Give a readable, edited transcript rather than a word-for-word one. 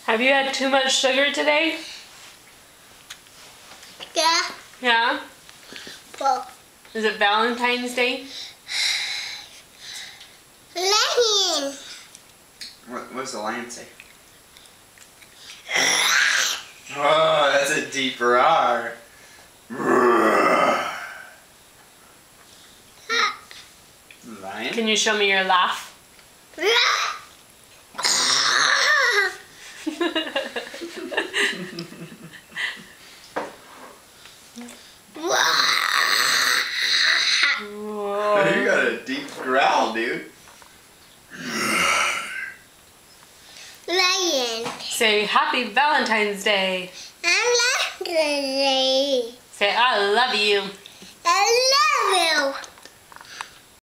Have you had too much sugar today? Yeah. Yeah? Well, Is it Valentine's Day? lion. What does the lion say? Oh, that's a deep roar. Lion? Can you show me your laugh? Whoa. You got a deep growl, dude. Lion. Say Happy Valentine's Day. I love you. Say I love you. I love you.